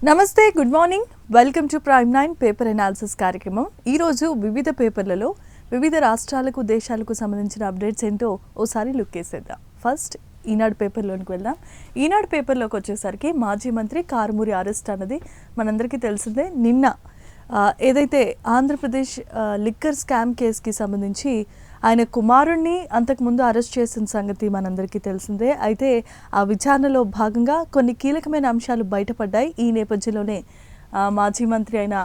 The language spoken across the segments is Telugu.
నమస్తే, good morning. Welcome to prime 9 paper analysis కార్యక్రమం. ఈరోజు వివిధ పేపర్లలో వివిధ రాష్ట్రాలకు దేశాలకు సంబంధించిన అప్డేట్స్ ఏంటో ఓసారి లుక్ వేసేద్దాం. ఫస్ట్ ఈనాడు పేపర్లోనికి వెళ్దాం. ఈనాడు పేపర్లోకి వచ్చేసరికి మాజీ మంత్రి కారుమూరి అరెస్ట్ అన్నది మనందరికీ తెలిసిందే. నిన్న ఏదైతే ఆంధ్రప్రదేశ్ లిక్కర్ స్కామ్ కేసుకి సంబంధించి ఆయన కుమారుణ్ణి అంతకుముందు అరెస్ట్ చేసిన సంగతి మనందరికీ తెలిసిందే. అయితే ఆ విచారణలో భాగంగా కొన్ని కీలకమైన అంశాలు బయటపడ్డాయి. ఈ నేపథ్యంలోనే మాజీ మంత్రి అయిన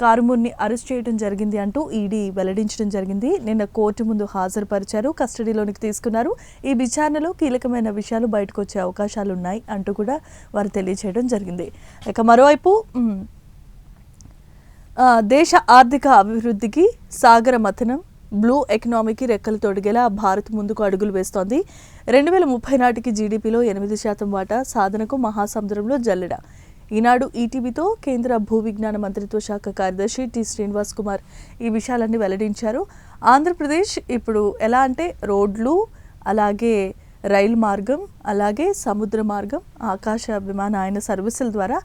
కారుమూరిని అరెస్ట్ చేయడం జరిగింది అంటూ ఈడీ వెల్లడించడం జరిగింది. నిన్న కోర్టు ముందు హాజరుపరిచారు, కస్టడీలోనికి తీసుకున్నారు. ఈ విచారణలో కీలకమైన విషయాలు బయటకు వచ్చే అవకాశాలు ఉన్నాయి అంటూ కూడా వారు తెలియజేయడం జరిగింది. ఇక మరోవైపు దేశ ఆర్థిక అభివృద్ధికి సాగర మథనం, బ్లూ ఎకనామీకి రెక్కలు తొడిగేలా భారత్ ముందుకు అడుగులు వేస్తోంది. 2030 నాటికి జీడీపీలో 8% వాటా సాధనకు మహాసముద్రంలో జల్లెడ. ఈనాడు ఈటీవీతో కేంద్ర భూ విజ్ఞాన మంత్రిత్వ శాఖ కార్యదర్శి టి శ్రీనివాస్ కుమార్ ఈ విషయాలన్నీ వెల్లడించారు. ఆంధ్రప్రదేశ్ ఇప్పుడు ఎలా అంటే రోడ్లు, అలాగే రైలు మార్గం, అలాగే సముద్ర మార్గం, ఆకాశ విమానయాన సర్వీసుల ద్వారా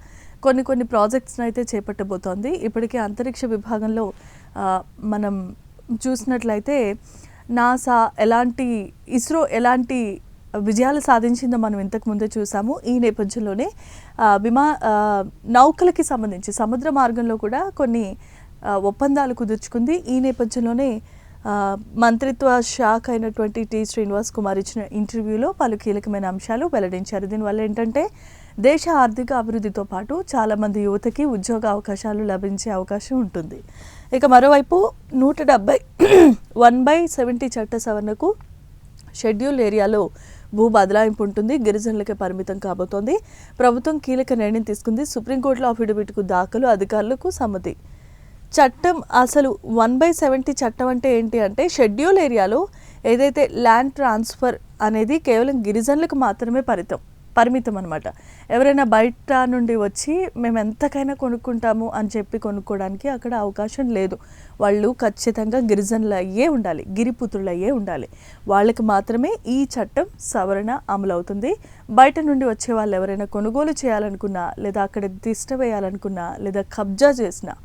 కొన్ని ప్రాజెక్ట్స్ని అయితే చేపట్టబోతోంది. ఇప్పటికే అంతరిక్ష విభాగంలో మనం చూసినట్లయితే నాసా ఇస్రో ఎలాంటి విజయాలు సాధించిందో మనం ఇంతకుముందే చూసాము. ఈ నేపథ్యంలోనే నౌకలకి సంబంధించి సముద్ర మార్గంలో కూడా కొన్ని ఒప్పందాలు కుదుర్చుకుంది. ఈ నేపథ్యంలోనే మంత్రిత్వ శాఖ అయినటువంటి టి శ్రీనివాస్ కుమార్ ఇచ్చిన ఇంటర్వ్యూలో పలు కీలకమైన అంశాలు వెల్లడించారు. దీనివల్ల ఏంటంటే దేశ ఆర్థిక అభివృద్ధితో పాటు చాలామంది యువతకి ఉద్యోగ అవకాశాలు లభించే అవకాశం ఉంటుంది. ఇక మరోవైపు 170 చట్ట సవరణకు షెడ్యూల్ ఏరియాలో భూ బదలాయింపు ఉంటుంది, గిరిజనులకే పరిమితం కాబోతోంది. ప్రభుత్వం కీలక నిర్ణయం తీసుకుంది. సుప్రీంకోర్టులో అఫిడవిట్కు దాఖలు, అధికారులకు సమ్మతి. చట్టం అసలు 1/70 చట్టం అంటే ఏంటి అంటే షెడ్యూల్ ఏరియాలో ఏదైతే ల్యాండ్ ట్రాన్స్ఫర్ అనేది కేవలం గిరిజనులకు మాత్రమే పరిమితం అనమాట. ఎవరైనా బయట నుండి వచ్చి మేము ఎంతకైనా కొనుక్కుంటాము అని చెప్పి కొనుక్కోవడానికి అక్కడ అవకాశం లేదు. వాళ్ళు ఖచ్చితంగా గిరిజనులు అయ్యే ఉండాలి, గిరిపుత్రులు అయ్యే ఉండాలి. వాళ్ళకి మాత్రమే ఈ చట్టం సవరణ అమలవుతుంది. బయట నుండి వచ్చే వాళ్ళు ఎవరైనా కొనుగోలు చేయాలనుకున్నా, లేదా అక్కడ తిష్ట వేయాలనుకున్నా, లేదా కబ్జా చేసినా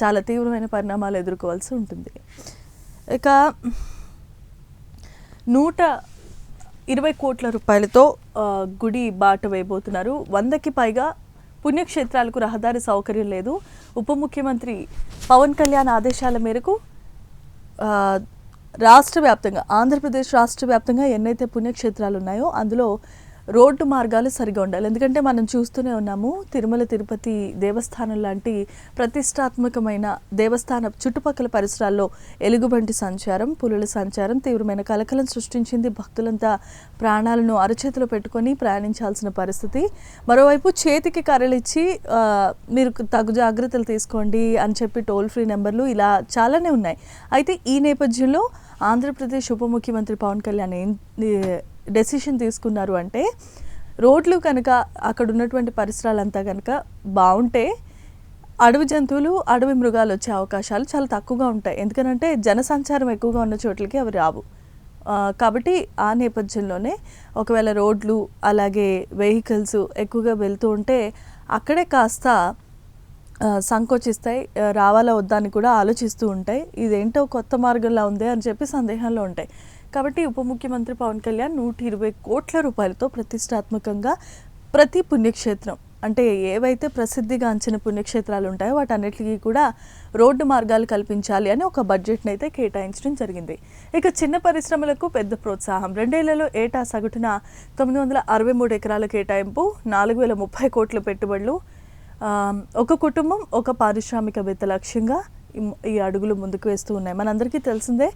చాలా తీవ్రమైన పరిణామాలు ఎదుర్కోవాల్సి ఉంటుంది. ఇక 120 కోట్ల రూపాయలతో గుడి బాట వేయబోతున్నారు. 100కి పైగా పుణ్యక్షేత్రాలకు రహదారి సౌకర్యం లేదు. ఉప ముఖ్యమంత్రి పవన్ కళ్యాణ్ ఆదేశాల మేరకు రాష్ట్ర వ్యాప్తంగా, ఆంధ్రప్రదేశ్ రాష్ట్ర వ్యాప్తంగా ఎన్నైతే పుణ్యక్షేత్రాలు ఉన్నాయో అందులో రోడ్డు మార్గాలు సరిగా ఉండాలి. ఎందుకంటే మనం చూస్తూనే ఉన్నాము, తిరుమల తిరుపతి దేవస్థానం లాంటి ప్రతిష్టాత్మకమైన దేవస్థాన చుట్టుపక్కల పరిసరాల్లో ఎలుగుబంటి సంచారం, పులుల సంచారం తీవ్రమైన కలకలం సృష్టించింది. భక్తులంతా ప్రాణాలను అరచేతిలో పెట్టుకొని ప్రయాణించాల్సిన పరిస్థితి. మరోవైపు చేతికి కర్రలిచ్చి మీరు తగు జాగ్రత్తలు తీసుకోండి అని చెప్పి టోల్ ఫ్రీ నెంబర్లు ఇలా చాలానే ఉన్నాయి. అయితే ఈ నేపథ్యంలో ఆంధ్రప్రదేశ్ ఉప ముఖ్యమంత్రి పవన్ కళ్యాణ్ డెసిషన్ తీసుకున్నారు అంటే రోడ్లు కనుక అక్కడ ఉన్నటువంటి పరిసరాలంతా కనుక బాగుంటే అడవి జంతువులు, అడవి మృగాలు వచ్చే అవకాశాలు చాలా తక్కువగా ఉంటాయి. ఎందుకంటే జనసంచారం ఎక్కువగా ఉన్న చోట్లకి అవి రావు. కాబట్టి ఆ నేపథ్యంలోనే ఒకవేళ రోడ్లు అలాగే వెహికల్స్ ఎక్కువగా వెళ్తూ ఉంటే అక్కడే కాస్త సంకోచిస్తాయి, రావాలా వద్దా అని కూడా ఆలోచిస్తూ ఉంటాయి. ఇదేంటో కొత్త మార్గంలా ఉంది అని చెప్పి సందేహంలో ఉంటాయి. కాబట్టి ఉప ముఖ్యమంత్రి పవన్ కళ్యాణ్ 120 కోట్ల రూపాయలతో ప్రతిష్టాత్మకంగా ప్రతి పుణ్యక్షేత్రం అంటే ఏవైతే ప్రసిద్ధిగాంచిన పుణ్యక్షేత్రాలు ఉంటాయో వాటన్నిటికీ కూడా రోడ్డు మార్గాలు కల్పించాలి అని ఒక బడ్జెట్ని అయితే కేటాయించడం జరిగింది. ఇక చిన్న పరిశ్రమలకు పెద్ద ప్రోత్సాహం. 2 ఏళ్లలో ఏటా సగటున 963 ఎకరాల కేటాయింపు, 4030 కోట్ల పెట్టుబడులు, ఒక కుటుంబం ఒక పారిశ్రామికవేత్త లక్ష్యంగా ఈ అడుగులు ముందుకు వేస్తూ ఉన్నాయి. మనందరికీ తెలిసిందే,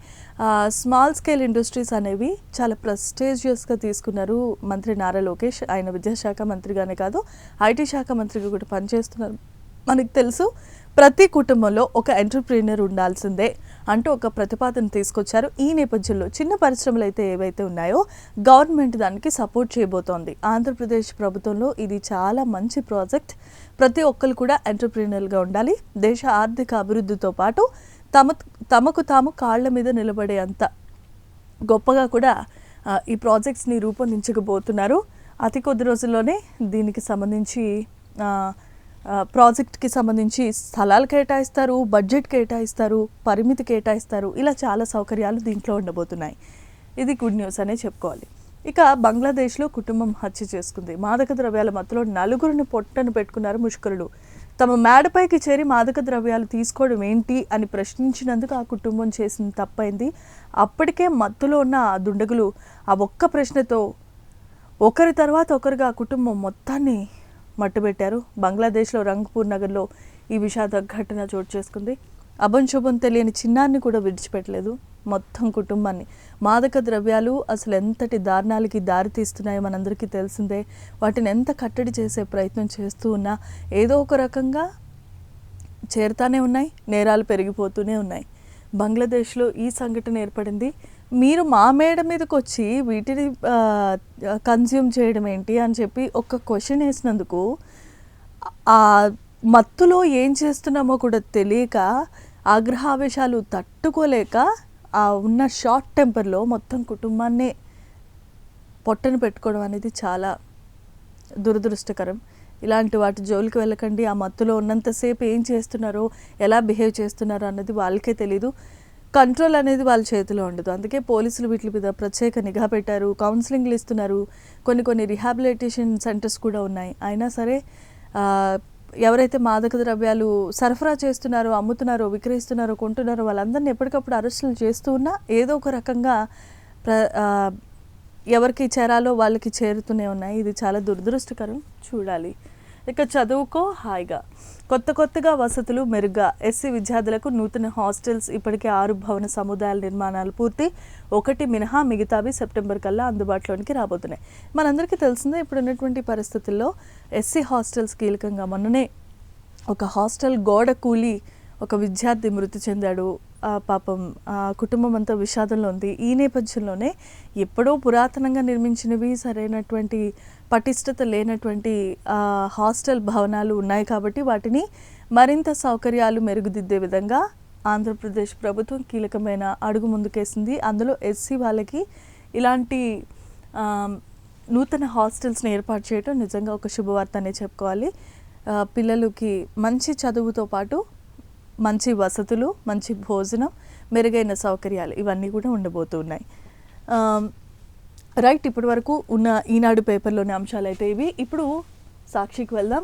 స్మాల్ స్కేల్ ఇండస్ట్రీస్ అనేవి చాలా ప్రెస్టీజియస్గా తీసుకున్నారు మంత్రి నారా లోకేష్. ఆయన విద్యాశాఖ మంత్రిగానే కాదు, ఐటీ శాఖ మంత్రిగా కూడా పనిచేస్తున్నారు. మనకు తెలుసు, ప్రతి కుటుంబంలో ఒక ఎంటర్ప్రీనర్ ఉండాల్సిందే అంటూ ఒక ప్రతిపాదన తీసుకొచ్చారు. ఈ నేపథ్యంలో చిన్న పరిశ్రమలు అయితే ఏవైతే ఉన్నాయో గవర్నమెంట్ దానికి సపోర్ట్ చేయబోతోంది. ఆంధ్రప్రదేశ్ ప్రభుత్వంలో ఇది చాలా మంచి ప్రాజెక్ట్. ప్రతి ఒక్కరు కూడా ఎంటర్ప్రీనర్గా ఉండాలి. దేశ ఆర్థిక అభివృద్ధితో పాటు తమకు తాము కాళ్ల మీద నిలబడే అంత గొప్పగా కూడా ఈ ప్రాజెక్ట్స్ని రూపొందించకపోతున్నారు. అతి కొద్ది రోజుల్లోనే దీనికి సంబంధించి ప్రాజెక్ట్కి సంబంధించి స్థలాలు కేటాయిస్తారు, బడ్జెట్ కేటాయిస్తారు, పరిమితి కేటాయిస్తారు. ఇలా చాలా సౌకర్యాలు దీంట్లో ఉండబోతున్నాయి. ఇది గుడ్ న్యూస్ అనే చెప్పుకోవాలి. ఇక బంగ్లాదేశ్లో కుటుంబం హత్య చేసుకుంది. మాదక ద్రవ్యాల మత్తులో 4 పొట్టను పెట్టుకున్నారు ముష్కరులు. తమ మేడపైకి చేరి మాదక ద్రవ్యాలు తీసుకోవడం ఏంటి అని ప్రశ్నించినందుకు ఆ కుటుంబం చేసిన తప్పైంది. అప్పటికే మత్తులో ఉన్న ఆ దుండగులు ఆ ఒక్క ప్రశ్నతో ఒకరి తర్వాత ఒకరుగా ఆ కుటుంబం మొత్తాన్ని మట్టుబెట్టారు. బంగ్లాదేశ్లో రంగపూర్ నగర్లో ఈ విషాద ఘటన చోటు చేసుకుంది. అభంశుభం తెలియని చిన్నాన్ని కూడా విడిచిపెట్టలేదు, మొత్తం కుటుంబాన్ని. మాదక ద్రవ్యాలు అసలు ఎంతటి దారుణాలకి దారితీస్తున్నాయో మనందరికీ తెలిసిందే. వాటిని ఎంత కట్టడి చేసే ప్రయత్నం చేస్తూ ఉన్నా ఏదో ఒక రకంగా చేరుతానే ఉన్నాయి, నేరాలు పెరిగిపోతూనే ఉన్నాయి. బంగ్లాదేశ్లో ఈ సంఘటన ఏర్పడింది. మీరు మా మేడ మీదకి వచ్చి వీటిని కన్జ్యూమ్ చేయడం ఏంటి అని చెప్పి ఒక క్వశ్చన్ వేసినందుకు ఆ మత్తులో ఏం చేస్తున్నామో కూడా తెలియక, ఆగ్రహావేశాలు తట్టుకోలేక ఆ ఉన్న షార్ట్ టెంపర్లో మొత్తం కుటుంబాన్నే పొట్టను పెట్టుకోవడం అనేది చాలా దురదృష్టకరం. ఇలాంటి వాటి జోలికి వెళ్ళకండి. ఆ మత్తులో ఉన్నంతసేపు ఏం చేస్తున్నారో, ఎలా బిహేవ్ చేస్తున్నారో అన్నది వాళ్ళకే తెలీదు. కంట్రోల్ అనేది వాళ్ళ చేతిలో ఉండదు. అందుకే పోలీసులు వీటి మీద ప్రత్యేక నిఘా పెట్టారు, కౌన్సిలింగ్లు ఇస్తున్నారు. కొన్ని రిహాబిలిటేషన్ సెంటర్స్ కూడా ఉన్నాయి. అయినా సరే ఎవరైతే మాదక ద్రవ్యాలు సరఫరా చేస్తున్నారో, అమ్ముతున్నారో, విక్రయిస్తున్నారో, కొంటున్నారో వాళ్ళందరినీ ఎప్పటికప్పుడు అరెస్టులు చేస్తూ ఉన్నా ఏదో ఒక రకంగా ఎవరికి చేరాలో వాళ్ళకి చేరుతూనే ఉన్నాయి. ఇది చాలా దురదృష్టకరం. చూడాలి. ఇక చదువుకో హాయిగా. కొత్తగా వసతులు మెరుగ్గా. ఎస్సీ విద్యార్థులకు నూతన హాస్టల్స్. ఇప్పటికే 6 భవన సముదాయాల నిర్మాణాలు పూర్తి. 1 మినహా మిగతావి సెప్టెంబర్ కల్లా అందుబాటులోనికి రాబోతున్నాయి. మనందరికీ తెలిసిందే ఇప్పుడు ఉన్నటువంటి పరిస్థితుల్లో ఎస్సీ హాస్టల్స్ కీలకంగా. మొన్ననే ఒక హాస్టల్ గోడ కూలి ఒక విద్యార్థి మృతి చెందాడు. పాపం కుటుంబం అంతా విషాదంలో ఉంది. ఈ నేపథ్యంలోనే ఎప్పుడో పురాతనంగా నిర్మించినవి, సరైనటువంటి పటిష్టత లేనటువంటి హాస్టల్ భవనాలు ఉన్నాయి కాబట్టి వాటిని మరింత సౌకర్యాలు మెరుగుదిద్దే విధంగా ఆంధ్రప్రదేశ్ ప్రభుత్వం కీలకమైన అడుగు ముందుకేసింది. అందులో ఎస్సీ వాళ్ళకి ఇలాంటి నూతన హాస్టల్స్ని ఏర్పాటు చేయడం నిజంగా ఒక శుభవార్త అనే చెప్పుకోవాలి. పిల్లలకి మంచి చదువుతో పాటు మంచి వసతులు, మంచి భోజనం, మెరుగైన సౌకర్యాలు ఇవన్నీ కూడా ఉండబోతున్నాయి. రైట్, ఇప్పటి వరకు ఉన్న ఈనాడు పేపర్లోని అంశాలు అయితే ఇవి. ఇప్పుడు సాక్షికి వెళ్దాం.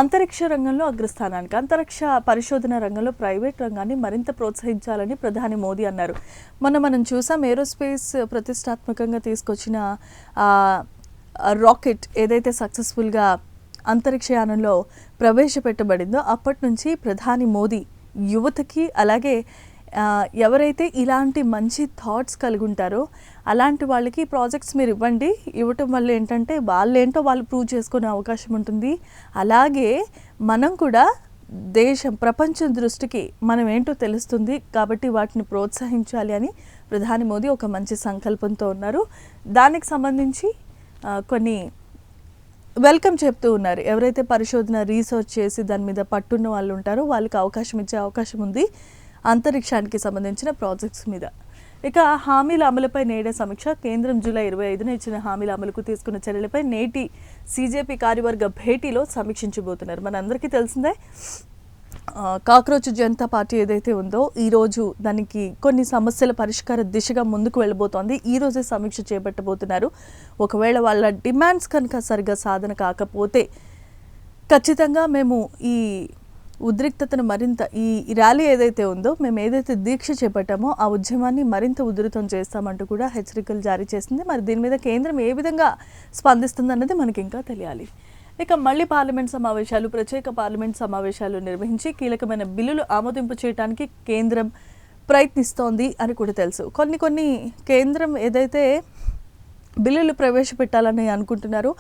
అంతరిక్ష రంగంలో అగ్రస్థానానికి. అంతరిక్ష పరిశోధన రంగంలో ప్రైవేట్ రంగాన్ని మరింత ప్రోత్సహించాలని ప్రధాని మోదీ అన్నారు. మనం చూసాం ఏరోస్పేస్ ప్రతిష్టాత్మకంగా తీసుకొచ్చిన రాకెట్ ఏదైతే సక్సెస్ఫుల్గా అంతరిక్షయానంలో ప్రవేశపెట్టబడిందో అప్పటి నుంచి ప్రధాని మోదీ యువతకి, అలాగే ఎవరైతే ఇలాంటి మంచి థాట్స్ కలిగి ఉంటారో అలాంటి వాళ్ళకి ప్రాజెక్ట్స్ మీరు ఇవ్వటం వల్ల ఏంటంటే వాళ్ళేంటో వాళ్ళు ప్రూవ్ చేసుకునే అవకాశం ఉంటుంది. అలాగే మనం కూడా ప్రపంచం దృష్టికి మనం ఏంటో తెలుస్తుంది కాబట్టి వాటిని ప్రోత్సహించాలి అని ప్రధాని మోదీ ఒక మంచి సంకల్పంతో ఉన్నారు. దానికి సంబంధించి కొన్ని వెల్కమ్ చెప్తూ ఉన్నారు. ఎవరైతే పరిశోధన రీసెర్చ్ చేసి దాని మీద పట్టున్న వాళ్ళు ఉంటారో వాళ్ళకి ఇచ్చే అవకాశం ఉంది అంతరిక్షానికి సంబంధించిన ప్రాజెక్ట్స్ మీద. ఇక హామీల అమలుపై నేడే సమీక్ష. కేంద్రం జూలై 25న ఇచ్చిన హామీల అమలుకు తీసుకున్న చర్యలపై నేటి సీజేపీ కార్యవర్గ భేటీలో సమీక్షించబోతున్నారు. మనందరికీ తెలిసిందే కాక్రోచ్ జనతా పార్టీ ఏదైతే ఉందో ఈరోజు దానికి కొన్ని సమస్యల పరిష్కార దిశగా ముందుకు వెళ్ళబోతోంది. ఈరోజే సమీక్ష చేపట్టబోతున్నారు. ఒకవేళ వాళ్ళ డిమాండ్స్ కనుక సరిగా సాధన కాకపోతే ఖచ్చితంగా మేము ఈ ఉద్రిక్తతను మరింత ఈ ర్యాలీ ఏదైతే ఉందో మేము ఏదైతే దీక్ష చేపట్టామో ఆ ఉద్యమాన్ని మరింత ఉధృతం చేస్తామంటూ కూడా హెచ్చరికలు జారీ చేసింది. మరి దీని మీద కేంద్రం ఏ విధంగా స్పందిస్తుందన్నది మనకి ఇంకా తెలియాలి. ఇక మళ్ళీ పార్లమెంట్ సమావేశాలు, ప్రత్యేక పార్లమెంట్ సమావేశాలు నిర్వహించి కీలకమైన బిల్లులు ఆమోదింపు చేయడానికి కేంద్రం ప్రయత్నిస్తోంది అని కూడా తెలుసు. కొన్ని కేంద్రం ఏదైతే బిల్లులు ప్రవేశపెట్టాలని అనుకుంటున్నారో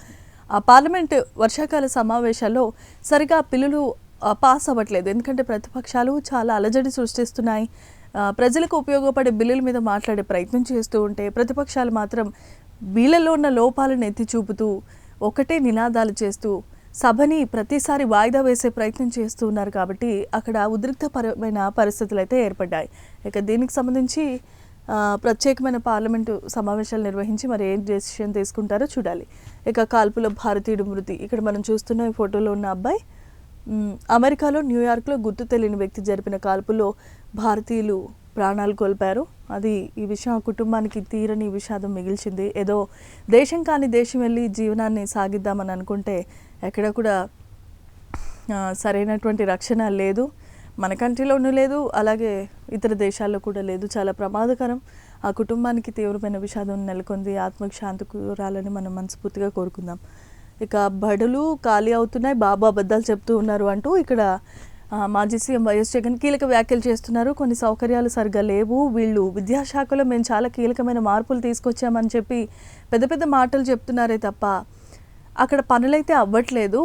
ఆ పార్లమెంట్ వర్షాకాల సమావేశాల్లో సరిగా బిల్లులు పాస్ అవ్వట్లేదు. ఎందుకంటే ప్రతిపక్షాలు చాలా అలజడి సృష్టిస్తున్నాయి. ప్రజలకు ఉపయోగపడే బిల్లుల మీద మాట్లాడే ప్రయత్నం చేస్తూ ఉంటే ప్రతిపక్షాలు మాత్రం బిల్లులో ఉన్న లోపాలను ఎత్తి చూపుతూ ఒకటే నినాదాలు చేస్తూ సభని ప్రతిసారి వాయిదా వేసే ప్రయత్నం చేస్తూ ఉన్నారు. కాబట్టి అక్కడ ఉద్రిక్తపరమైన పరిస్థితులు అయితే ఏర్పడ్డాయి. ఇక దీనికి సంబంధించి ప్రత్యేకమైన పార్లమెంటు సమావేశాలు నిర్వహించి మరి ఏం డెసిషన్ తీసుకుంటారో చూడాలి. ఇక కాల్పుల భారతీయుడు మృతి. ఇక్కడ మనం చూస్తున్న ఈ ఫోటోలో ఉన్న అబ్బాయి అమెరికాలో న్యూయార్క్లో గుర్తు తెలియని వ్యక్తి జరిపిన కాల్పుల్లో భారతీయులు ప్రాణాలు కోల్పోయారు. అది ఈ విషయం ఆ కుటుంబానికి తీరని విషాదం మిగిల్చింది. ఏదో దేశం కాని దేశం వెళ్ళి జీవనాన్ని సాగిద్దామని అనుకుంటే ఎక్కడ కూడా సరైనటువంటి రక్షణ లేదు. మన కంట్రీలోనూ లేదు, అలాగే ఇతర దేశాల్లో కూడా లేదు. చాలా ప్రమాదకరం. ఆ కుటుంబానికి తీవ్రమైన విషాదం నెలకొంది. ఆత్మకు శాంతి కూరాలని మనం మనస్ఫూర్తిగా కోరుకుందాం. ఇక బడులు ఖాళీ అవుతున్నాయి, బాబు అబద్ధాలు చెప్తూ ఉన్నారు అంటూ ఇక్కడ మాజీ సీఎం వైఎస్ జగన్ కీలక వ్యాఖ్యలు చేస్తున్నారు. కొన్ని సౌకర్యాలు సరిగ్గా లేవు, వీళ్ళు విద్యాశాఖలో మేము చాలా కీలకమైన మార్పులు తీసుకొచ్చామని చెప్పి పెద్ద పెద్ద మాటలు చెప్తున్నారే తప్ప అక్కడ పనులైతే అవ్వట్లేదు.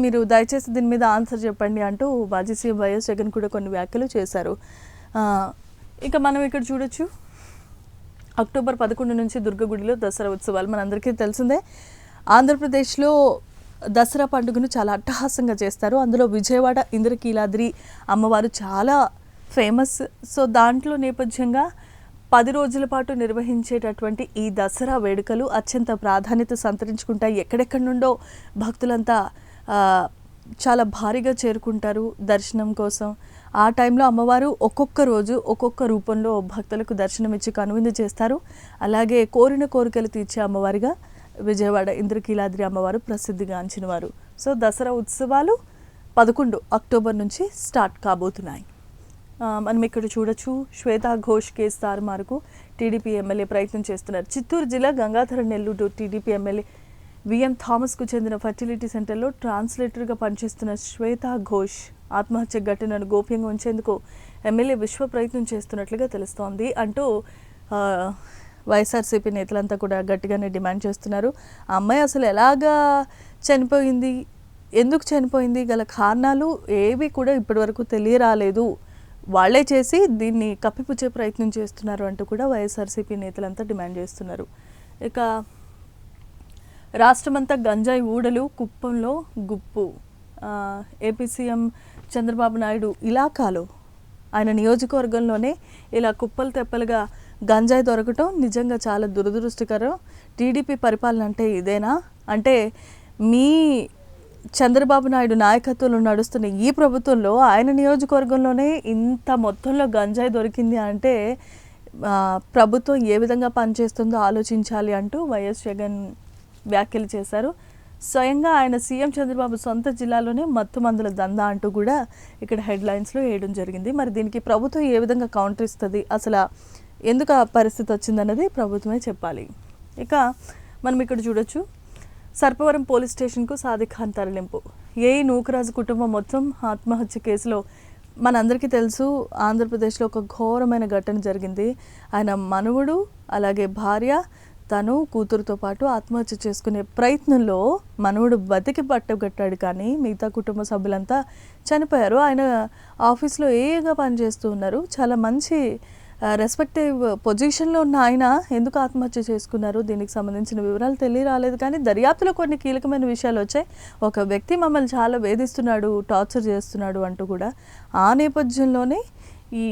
మీరు దయచేసి దీని మీద ఆన్సర్ చెప్పండి అంటూ మాజీ సీఎం వైఎస్ జగన్ కూడా కొన్ని వ్యాఖ్యలు చేశారు. ఇక మనం ఇక్కడ చూడొచ్చు, అక్టోబర్ 11 నుంచి దుర్గగుడిలో దసరా ఉత్సవాలు మనందరికీ తెలిసిందే. ఆంధ్రప్రదేశ్లో దసరా పండుగను చాలా అట్టహాసంగా చేస్తారు. అందులో విజయవాడ ఇంద్రకీలాద్రి అమ్మవారు చాలా ఫేమస్. సో దాంట్లో నేపథ్యంగా 10 రోజుల పాటు నిర్వహించేటటువంటి ఈ దసరా వేడుకలు అత్యంత ప్రాధాన్యత సంతరించుకుంటాయి. ఎక్కడెక్కడి నుండో భక్తులంతా చాలా భారీగా చేరుకుంటారు దర్శనం కోసం. ఆ టైంలో అమ్మవారు ఒక్కొక్క రోజు ఒక్కొక్క రూపంలో భక్తులకు దర్శనం ఇచ్చి కనువిందు చేస్తారు. అలాగే కోరిన కోరికలు తీర్చే అమ్మవారిగా విజయవాడ ఇంద్రకీలాద్రి అమ్మవారు ప్రసిద్ధిగాంచినవారు. సో దసరా ఉత్సవాలు 11 అక్టోబర్ నుంచి స్టార్ట్ కాబోతున్నాయి. మనం ఇక్కడ చూడొచ్చు, శ్వేతా ఘోష్ కేసు తారుమారుకు టీడీపీ ఎమ్మెల్యే ప్రయత్నం చేస్తున్నారు. చిత్తూరు జిల్లా Gangadhara Nellore TDP MLA VM థామస్కు చెందిన ఫర్టిలిటీ సెంటర్లో ట్రాన్స్లేటర్గా పనిచేస్తున్న శ్వేతా ఘోష్ ఆత్మహత్య ఘటనను గోప్యంగా ఉంచేందుకు ఎమ్మెల్యే విశ్వ ప్రయత్నం చేస్తున్నట్లుగా తెలుస్తోంది అంటూ వైఎస్ఆర్సీపీ నేతలంతా కూడా గట్టిగానే డిమాండ్ చేస్తున్నారు. ఆ అమ్మాయి అసలు ఎలాగా చనిపోయింది, ఎందుకు చనిపోయింది, గల కారణాలు ఏవి కూడా ఇప్పటివరకు తెలియరాలేదు. వాళ్లే చేసి దీన్ని కప్పిపుచ్చే ప్రయత్నం చేస్తున్నారు అంటూ కూడా వైఎస్ఆర్సీపీ నేతలంతా డిమాండ్ చేస్తున్నారు. ఇక రాష్ట్రమంతా గంజాయి ఊడలు, కుప్పంలో గుప్పు. ఏపీ సీఎం చంద్రబాబు నాయుడు ఇలాకాలో ఆయన నియోజకవర్గంలోనే ఇలా కుప్పలు తెప్పలుగా గంజాయి దొరకటం నిజంగా చాలా దురదృష్టకరం. టీడీపీ పరిపాలన అంటే ఇదేనా? అంటే మీ చంద్రబాబు నాయుడు నాయకత్వంలో నడుస్తున్న ఈ ప్రభుత్వంలో ఆయన నియోజకవర్గంలోనే ఇంత మొత్తంలో గంజాయి దొరికింది అంటే ప్రభుత్వం ఏ విధంగా పనిచేస్తుందో ఆలోచించాలి అంటూ వైఎస్ జగన్ వ్యాఖ్యలు చేశారు. స్వయంగా ఆయన సీఎం చంద్రబాబు సొంత జిల్లాలోనే మత్తు మందుల దందా అంటూ కూడా ఇక్కడ హెడ్లైన్స్లో వేయడం జరిగింది. మరి దీనికి ప్రభుత్వం ఏ విధంగా కౌంటర్ ఇస్తుంది, అసలు ఎందుకు ఆ పరిస్థితి వచ్చిందన్నది ప్రభుత్వమే చెప్పాలి. ఇక మనం ఇక్కడ చూడొచ్చు, సర్పవరం పోలీస్ స్టేషన్కు సాదిక్ ఖాన్ తరలింపు. నూకరాజు కుటుంబం మొత్తం ఆత్మహత్య కేసులో మనందరికీ తెలుసు, ఆంధ్రప్రదేశ్లో ఒక ఘోరమైన ఘటన జరిగింది. ఆయన మనవుడు అలాగే భార్య తను కూతురుతో పాటు ఆత్మహత్య చేసుకునే ప్రయత్నంలో మనవుడు బతికి పట్టగట్టాడు, కానీ మిగతా కుటుంబ సభ్యులంతా చనిపోయారు. ఆయన ఆఫీస్లో ఏగా పనిచేస్తూ ఉన్నారు. చాలా మంచి రెస్పెక్టివ్ పొజిషన్లో ఉన్న ఆయన ఎందుకు ఆత్మహత్య చేసుకున్నారు, దీనికి సంబంధించిన వివరాలు తెలియరాలేదు. కానీ దర్యాప్తులో కొన్ని కీలకమైన విషయాలు వచ్చాయి. ఒక వ్యక్తి మమ్మల్ని చాలా వేధిస్తున్నాడు, టార్చర్ చేస్తున్నాడు అంటూ కూడా. ఆ నేపథ్యంలోనే ఈ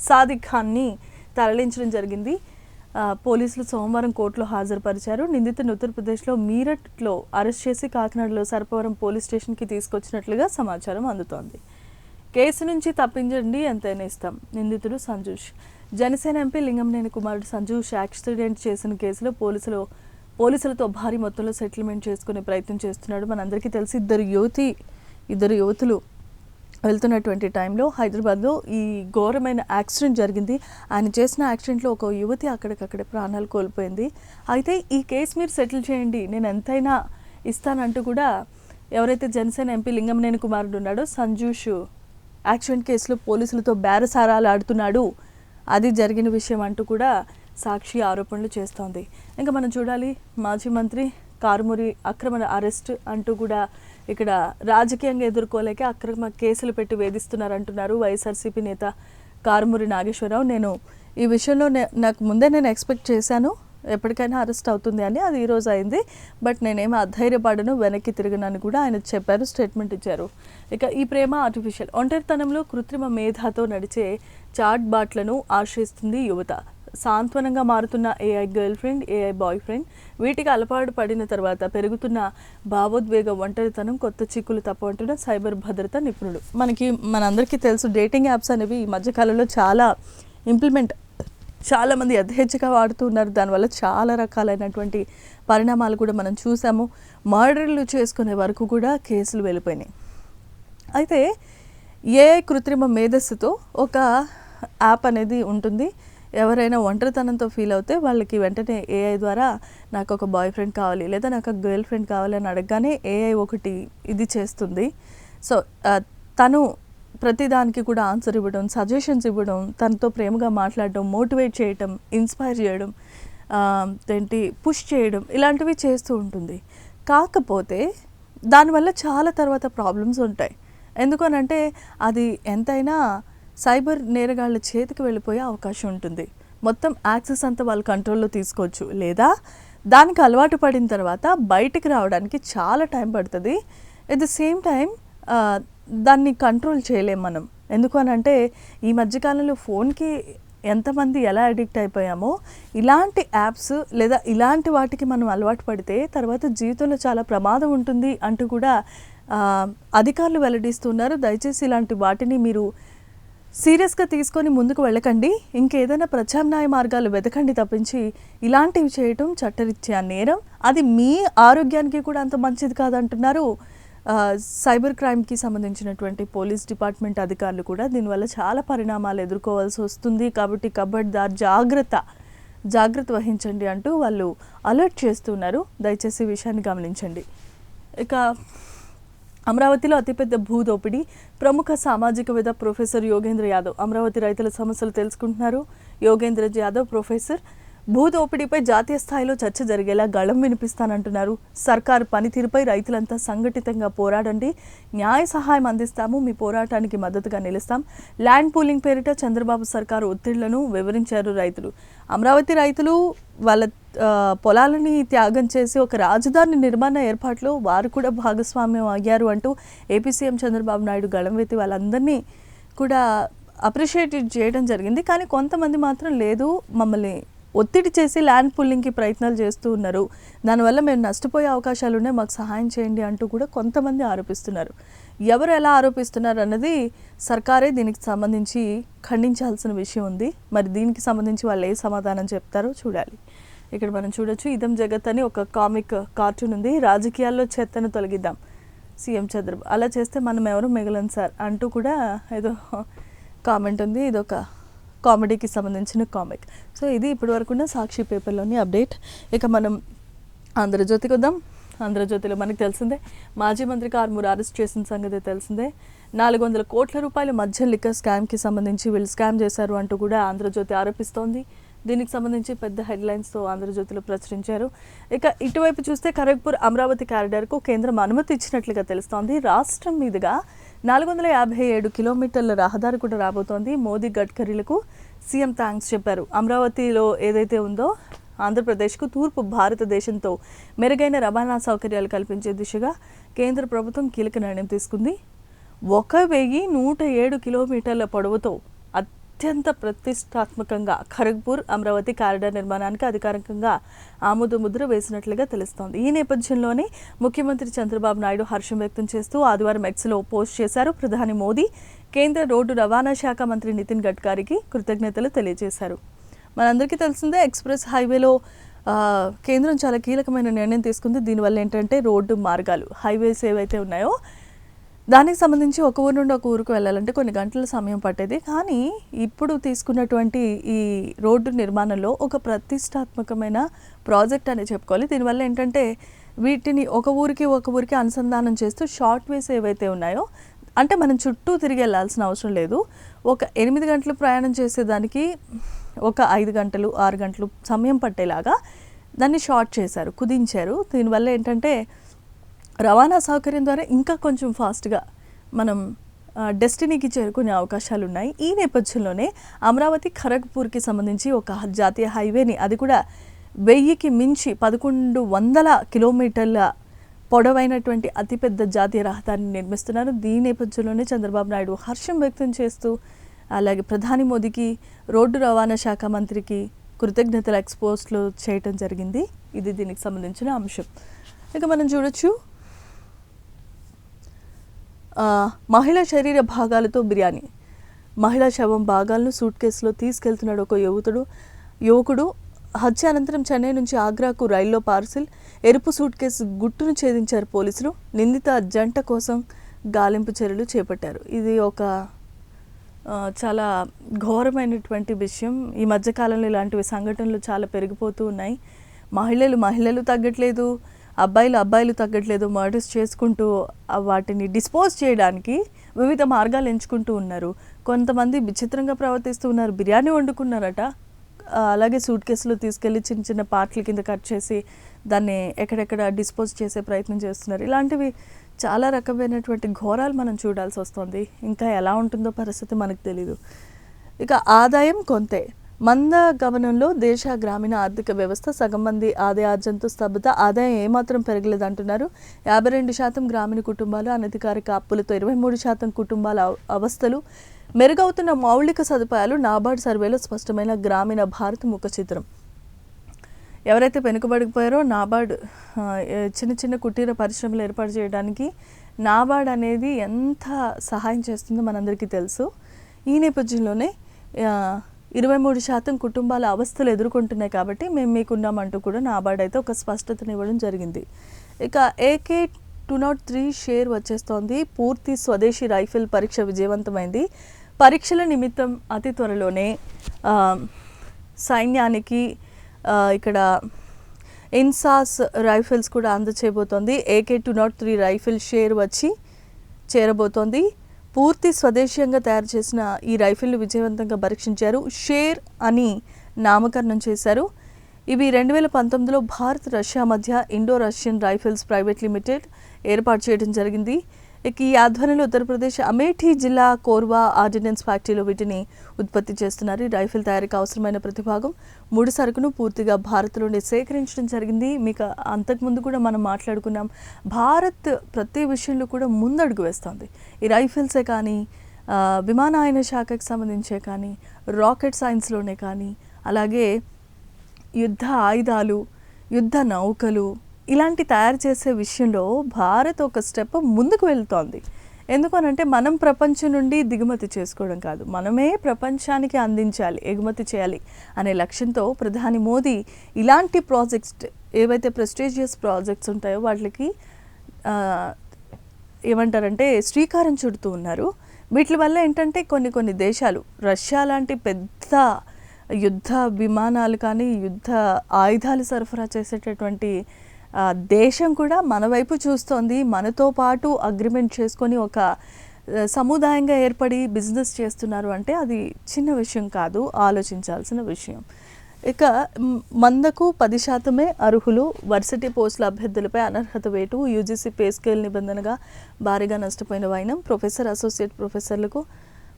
సాదిక్ ఖాన్ని తరలించడం జరిగింది. పోలీసులు సోమవారం కోర్టులో హాజరుపరిచారు. నిందితుని ఉత్తరప్రదేశ్లో మీరట్లో అరెస్ట్ చేసి కాకినాడలో సర్పవరం పోలీస్ స్టేషన్కి తీసుకొచ్చినట్లుగా సమాచారం అందుతోంది. కేసు నుంచి తప్పించండి ఎంతైనా ఇస్తాం. నిందితుడు సంజూష్. జనసేన ఎంపీ లింగంనేని కుమారుడు సంజూష్ యాక్సిడెంట్ చేసిన కేసులో పోలీసులతో భారీ మొత్తంలో సెటిల్మెంట్ చేసుకునే ప్రయత్నం చేస్తున్నాడు. మనందరికీ తెలిసి ఇద్దరు యువతులు వెళ్తున్నటువంటి టైంలో హైదరాబాద్లో ఈ ఘోరమైన యాక్సిడెంట్ జరిగింది. ఆయన చేసిన యాక్సిడెంట్లో ఒక యువతి అక్కడికక్కడే ప్రాణాలు కోల్పోయింది. అయితే ఈ కేసు మీరు సెటిల్ చేయండి, నేను ఎంతైనా ఇస్తానంటూ కూడా ఎవరైతే జనసేన ఎంపీ లింగంనేని కుమారుడు ఉన్నాడో సంజూష్ యాక్సిడెంట్ కేసులో పోలీసులతో బేరసారాలు ఆడుతున్నాడు, అది జరిగిన విషయం అంటూ కూడా సాక్షి ఆరోపణలు చేస్తోంది. ఇంకా మనం చూడాలి, మాజీ మంత్రి కారుమూరి అక్రమ అరెస్ట్ అంటూ కూడా ఇక్కడ రాజకీయంగా ఎదుర్కోలేక అక్రమ కేసులు పెట్టి వేధిస్తున్నారంటున్నారు వైఎస్ఆర్సీపీ నేత కారుమూరి నాగేశ్వరరావు. నేను ఈ విషయంలో నాకు ముందే నేను ఎక్స్పెక్ట్ చేశాను ఎప్పటికైనా అరెస్ట్ అవుతుంది అని, అది ఈరోజు అయింది. బట్ నేనేమో అధైర్యపడను, వెనక్కి తిరగనని కూడా ఆయన చెప్పారు, స్టేట్మెంట్ ఇచ్చారు. ఇక ఈ ప్రేమ ఆర్టిఫిషియల్ ఒంటరితనంలో కృత్రిమ మేధాతో నడిచే చాట్ బాట్లను ఆశ్రయిస్తుంది యువత. సాంత్వనంగా మారుతున్న AI girl friend, AI boy friend, వీటికి అలవాటు పడిన తర్వాత పెరుగుతున్న భావోద్వేగ ఒంటరితనం, కొత్త చిక్కులు తప్పవంటున్న సైబర్ భద్రత నిపుణుడు. మనందరికీ తెలుసు, డేటింగ్ యాప్స్ అనేవి ఈ మధ్యకాలంలో చాలామంది యథేచ్ఛగా వాడుతున్నారు. దానివల్ల చాలా రకాలైనటువంటి పరిణామాలు కూడా మనం చూసాము. మర్డర్లు చేసుకునే వరకు కూడా కేసులు వెళ్ళిపోయినాయి. అయితే ఏఐ కృత్రిమ మేధస్సుతో ఒక యాప్ అనేది ఉంటుంది. ఎవరైనా ఒంటరితనంతో ఫీల్ అవుతే వాళ్ళకి వెంటనే ఏఐ ద్వారా నాకు ఒక బాయ్ ఫ్రెండ్ కావాలి లేదా నాకు ఒక గర్ల్ ఫ్రెండ్ కావాలి అని అడగగానే ఏఐ ఒకటి ఇది చేస్తుంది. సో తను ప్రతిదానికి కూడా ఆన్సర్ ఇవ్వడం, సజెషన్స్ ఇవ్వడం, తనతో ప్రేమగా మాట్లాడడం, మోటివేట్ చేయడం, ఇన్స్పైర్ చేయడం, పుష్ చేయడం, ఇలాంటివి చేస్తూ ఉంటుంది. కాకపోతే దానివల్ల చాలా తర్వాత ప్రాబ్లమ్స్ ఉంటాయి. ఎందుకనంటే అది ఎంతైనా సైబర్ నేరగాళ్ళ చేతికి వెళ్ళిపోయే అవకాశం ఉంటుంది. మొత్తం యాక్సెస్ అంతా వాళ్ళ కంట్రోల్లో తీసుకోవచ్చు, లేదా దానికి అలవాటు పడిన తర్వాత బయటికి రావడానికి చాలా టైం పడుతుంది. ఎట్ ద సేమ్ టైం దాన్ని కంట్రోల్ చేయలేం మనం. ఎందుకనంటే ఈ మధ్యకాలంలో ఫోన్కి ఎంతమంది ఎలా అడిక్ట్ అయిపోయామో, ఇలాంటి యాప్స్ లేదా ఇలాంటి వాటికి మనం అలవాటు పడితే తర్వాత జీవితంలో చాలా ప్రమాదం ఉంటుంది అంటూ కూడా అధికారులు వెల్లడిస్తున్నారు. దయచేసి ఇలాంటి వాటిని మీరు సీరియస్గా తీసుకొని ముందుకు వెళ్ళకండి. ఇంకేదైనా ప్రత్యామ్నాయ మార్గాలు వెతకండి తప్పించి ఇలాంటివి చేయటం చట్టరీత్యా నేరం. అది మీ ఆరోగ్యానికి కూడా అంత మంచిది కాదంటున్నారు సైబర్ క్రైమ్కి సంబంధించినటువంటి పోలీస్ డిపార్ట్మెంట్ అధికారులు కూడా. దీనివల్ల చాలా పరిణామాలు ఎదుర్కోవాల్సి వస్తుంది. కాబట్టి కబడ్దార్, జాగ్రత్త వహించండి అంటూ వాళ్ళు అలర్ట్ చేస్తున్నారు. దయచేసి ఈ విషయాన్ని గమనించండి. ఇక అమరావతిలో అతిపెద్ద భూదోపిడీ. ప్రముఖ సామాజికవేత్త ప్రొఫెసర్ యోగేంద్ర యాదవ్ అమరావతి రైతుల సమస్యలు తెలుసుకుంటున్నారు. యోగేంద్ర యాదవ్ ప్రొఫెసర్ భూదోపిడీపై జాతీయ స్థాయిలో చర్చ జరిగేలా గళం వినిపిస్తానంటున్నారు. సర్కారు పనితీరుపై రైతులంతా సంఘటితంగా పోరాడండి, న్యాయ సహాయం అందిస్తాము, మీ పోరాటానికి మద్దతుగా నిలుస్తాం. ల్యాండ్ పూలింగ్ పేరిట చంద్రబాబు సర్కారు ఒత్తిళ్లను వివరించారు రైతులు. అమరావతి రైతులు వాళ్ళ పొలాలని త్యాగం చేసి ఒక రాజధాని నిర్మాణ ఏర్పాట్లో వారు కూడా భాగస్వామ్యం అయ్యారు అంటూ ఏపీ సీఎం చంద్రబాబు నాయుడు గళం ఎత్తి వాళ్ళందరినీ కూడా అప్రిషియేట్ చేయడం జరిగింది. కానీ కొంతమంది మాత్రం లేదు, మమ్మల్ని ఒత్తిడి చేసి ల్యాండ్ పుల్లింగ్కి ప్రయత్నాలు చేస్తూ ఉన్నారు, దానివల్ల మేము నష్టపోయే అవకాశాలు ఉన్నాయి, మాకు సహాయం చేయండి అంటూ కూడా కొంతమంది ఆరోపిస్తున్నారు. ఎవరు ఎలా ఆరోపిస్తున్నారు అన్నది సర్కారే దీనికి సంబంధించి ఖండించాల్సిన విషయం ఉంది. మరి దీనికి సంబంధించి వాళ్ళు ఏ సమాధానం చెప్తారో చూడాలి. ఇక్కడ మనం చూడొచ్చు, ఇదం జగత్ అని ఒక కామిక్ కార్టూన్ ఉంది. రాజకీయాల్లో చెత్తను తొలగిద్దాం సీఎం చంద్రబాబు, అలా చేస్తే మనం ఎవరు మిగలం సార్ అంటూ కూడా ఏదో కామెంట్ ఉంది. ఇదొక కామెడీకి సంబంధించిన కామిక్. సో ఇది ఇప్పటివరకున్న సాక్షి పేపర్లోని అప్డేట్. ఇక మనం ఆంధ్రజ్యోతికి వద్దాం. ఆంధ్రజ్యోతిలో మనకు తెలిసిందే, మాజీ మంత్రి కారుమూరి అరెస్ట్ చేసిన సంగతి తెలిసిందే. 400 కోట్ల రూపాయల మద్యం లిక్కర్ స్కామ్కి సంబంధించి వీళ్ళు స్కామ్ చేశారు అంటూ కూడా ఆంధ్రజ్యోతి ఆరోపిస్తోంది. దీనికి సంబంధించి పెద్ద హెడ్లైన్స్తో ఆంధ్రజ్యోతిలో ప్రచురించారు. ఇక ఇటువైపు చూస్తే ఖరగ్పూర్ అమరావతి కారిడార్కు కేంద్రం అనుమతి ఇచ్చినట్లుగా తెలుస్తోంది. రాష్ట్రం మీదుగా 457 కిలోమీటర్ల రహదారి కూడా రాబోతోంది. మోదీ, గడ్కరీలకు సీఎం థ్యాంక్స్ చెప్పారు. అమరావతిలో ఏదైతే ఉందో ఆంధ్రప్రదేశ్కు తూర్పు భారతదేశంతో మెరుగైన రవాణా సౌకర్యాలు కల్పించే దిశగా కేంద్ర ప్రభుత్వం కీలక నిర్ణయం తీసుకుంది. 1107 కిలోమీటర్ల పొడవుతో అత్యంత ప్రతిష్టాత్మకంగా ఖరగ్పూర్ అమరావతి కారిడార్ నిర్మాణానికి అధికారికంగా ఆమోద ముద్ర వేసినట్లుగా తెలుస్తోంది. ఈ నేపథ్యంలోనే ముఖ్యమంత్రి చంద్రబాబు నాయుడు హర్షం వ్యక్తం చేస్తూ ఆదివారం ఎక్స్లో పోస్ట్ చేశారు. ప్రధాని మోదీ కేంద్ర రోడ్డు రవాణా శాఖ మంత్రి నితిన్ గడ్కరీకి కృతజ్ఞతలు తెలియజేశారు. మనందరికీ తెలిసిందే, ఎక్స్ప్రెస్ హైవేలో కేంద్రం చాలా కీలకమైన నిర్ణయం తీసుకుంది. దీనివల్ల ఏంటంటే రోడ్డు మార్గాలు, హైవేస్ ఏవైతే ఉన్నాయో దానికి సంబంధించి ఒక ఊరు నుండి ఒక ఊరికి వెళ్ళాలంటే కొన్ని గంటల సమయం పట్టేది. కానీ ఇప్పుడు తీసుకున్నటువంటి ఈ రోడ్డు నిర్మాణంలో ఒక ప్రతిష్టాత్మకమైన ప్రాజెక్ట్ అని చెప్పుకోవాలి. దీనివల్ల ఏంటంటే వీటిని ఒక ఊరికి అనుసంధానం చేస్తూ షార్ట్ వేస్ ఏవైతే ఉన్నాయో, అంటే మనం చుట్టూ తిరిగి వెళ్ళాల్సిన అవసరం లేదు. ఒక 8 గంటలు ప్రయాణం చేసేదానికి ఒక 5 గంటలు 6 గంటలు సమయం పట్టేలాగా దాన్ని షార్ట్ చేశారు, కుదించారు. దీనివల్ల ఏంటంటే రవాణా సౌకర్యం ద్వారా ఇంకా కొంచెం ఫాస్ట్గా మనం డెస్టినీకి చేరుకునే అవకాశాలు ఉన్నాయి. ఈ నేపథ్యంలోనే అమరావతి ఖరగ్పూర్కి సంబంధించి ఒక జాతీయ హైవేని, అది కూడా 1000కి మించి 1100 కిలోమీటర్ల పొడవైనటువంటి అతిపెద్ద జాతీయ రహదారిని నిర్మిస్తున్నారు. దీని నేపథ్యంలోనే చంద్రబాబు నాయుడు హర్షం వ్యక్తం చేస్తూ, అలాగే ప్రధాని మోదీకి, రోడ్డు రవాణా శాఖ మంత్రికి కృతజ్ఞతల ఎక్స్పోస్లో చేయటం జరిగింది. ఇది దీనికి సంబంధించిన అంశం. ఇక మనం చూడొచ్చు, మహిళా శరీర భాగాలతో బిర్యానీ. మహిళా శవం భాగాలను సూట్ కేసులో తీసుకెళ్తున్నాడు ఒక యువకుడు. హత్య అనంతరం చెన్నై నుంచి ఆగ్రాకు రైల్లో పార్సిల్. ఎరుపు సూట్ కేసు గుట్టును ఛేదించారు పోలీసులు. నిందిత జంట కోసం గాలింపు చర్యలు చేపట్టారు. ఇది ఒక చాలా ఘోరమైనటువంటి విషయం. ఈ మధ్యకాలంలో ఇలాంటివి సంఘటనలు చాలా పెరిగిపోతూ ఉన్నాయి. మహిళలు తగ్గట్లేదు, అబ్బాయిలు తగ్గట్లేదు. మర్డర్స్ చేసుకుంటూ వాటిని డిస్పోజ్ చేయడానికి వివిధ మార్గాలు ఎంచుకుంటూ ఉన్నారు. కొంతమంది విచిత్రంగా ప్రవర్తిస్తూ ఉన్నారు. బిర్యానీ వండుకున్నారట, అలాగే సూట్ కేసులో తీసుకెళ్ళి చిన్న చిన్న పార్ట్ల కింద కట్ చేసి దాన్ని ఎక్కడెక్కడ డిస్పోజ్ చేసే ప్రయత్నం చేస్తున్నారు. ఇలాంటివి చాలా రకమైనటువంటి ఘోరాలు మనం చూడాల్సి వస్తుంది. ఇంకా ఎలా ఉంటుందో పరిస్థితి మనకు తెలీదు. ఇక ఆదాయం కొంతే. మంద గమనంలో దేశ గ్రామీణ ఆర్థిక వ్యవస్థ సగం మంది ఆదాయార్జనతో స్తబ్దత. ఆదాయం ఏమాత్రం పెరగలేదంటున్నారు. 52% గ్రామీణ కుటుంబాలు, అనధికారిక అప్పులతో 23% కుటుంబాల అవస్థలు. మెరుగవుతున్న మౌలిక సదుపాయాలు. నాబార్డ్ సర్వేలో స్పష్టమైన గ్రామీణ భారత్ ముఖ చిత్రం. ఎవరైతే వెనుకబడిపోయారో నాబార్డ్ చిన్న కుటీర పరిశ్రమలు ఏర్పాటు చేయడానికి నాబార్డ్ అనేది ఎంత సహాయం చేస్తుందో మనందరికీ తెలుసు. ఈ నేపథ్యంలోనే 23% కుటుంబాల అవస్థలు ఎదుర్కొంటున్నాయి కాబట్టి మేము మీకున్నామంటూ కూడా నాబార్డ్ అయితే ఒక స్పష్టతనివ్వడం జరిగింది. ఇక AK-203 షేర్ వచ్చేస్తోంది. పూర్తి స్వదేశీ రైఫిల్ పరీక్ష విజయవంతమైంది. పరీక్షల నిమిత్తం అతి త్వరలోనే సైన్యానికి ఇక్కడ ఇన్సాస్ రైఫిల్స్ కూడా అందచేయబోతోంది. AK-203 రైఫిల్ షేర్ వచ్చి చేరబోతోంది. పూర్తి స్వదేశీయంగా తయారు చేసిన ఈ రైఫిల్ను విజయవంతంగా పరీక్షించారు. షేర్ అని నామకరణం చేశారు. ఇవి 2019లో భారత్ రష్యా మధ్య Indo Russian rifles private limited ఏర్పాటు చేయడం జరిగింది. ఈ ఆధ్వర్యంలో ఉత్తరప్రదేశ్ అమేఠీ జిల్లా కోర్వా ఆర్డినెన్స్ ఫ్యాక్టరీలో వీటిని ఉత్పత్తి చేస్తున్నారు. ఈ రైఫిల్ తయారీకి అవసరమైన ప్రతిభాగం ముడి సరుకును పూర్తిగా భారత్లోనే సేకరించడం జరిగింది. మీకు అంతకుముందు కూడా మనం మాట్లాడుకున్నాం, భారత్ ప్రతి విషయంలో కూడా ముందడుగు వేస్తుంది. ఈ రైఫిల్సే కానీ, విమానయాన శాఖకు సంబంధించే కానీ, రాకెట్ సైన్స్లోనే కానీ, అలాగే యుద్ధ ఆయుధాలు, యుద్ధ నౌకలు ఇలాంటి తయారు చేసే విషయంలో భారత్ ఒక స్టెప్ ముందుకు వెళ్తోంది. ఎందుకనంటే మనం ప్రపంచం నుండి దిగుమతి చేసుకోవడం కాదు, మనమే ప్రపంచానికి అందించాలి, ఎగుమతి చేయాలి అనే లక్ష్యంతో ప్రధాని మోదీ ఇలాంటి ప్రాజెక్ట్స్ ఏవైతే ప్రెస్టీజియస్ ప్రాజెక్ట్స్ ఉంటాయో వాటికి ఏమంటారంటే శ్రీకారం చుడుతూ ఉన్నారు. వీటి వల్ల ఏంటంటే కొన్ని దేశాలు రష్యా లాంటి పెద్ద యుద్ధ విమానాలు కానీ, యుద్ధ ఆయుధాలు సరఫరా చేసేటటువంటి దేశం కూడా మన వైపు చూస్తోంది. మనతో పాటు అగ్రిమెంట్ చేసుకొని ఒక సముదాయంగా ఏర్పడి బిజినెస్ చేస్తున్నారు అంటే అది చిన్న విషయం కాదు, ఆలోచించాల్సిన విషయం. ఇక 100కు 10% అర్హులు. వర్సిటీ పోస్టుల అభ్యర్థులపై అనర్హత వేటు. UGC పే స్కేల్ నిబంధనగా భారీగా నష్టపోయిన వైనం. ప్రొఫెసర్, అసోసియేట్ ప్రొఫెసర్లకు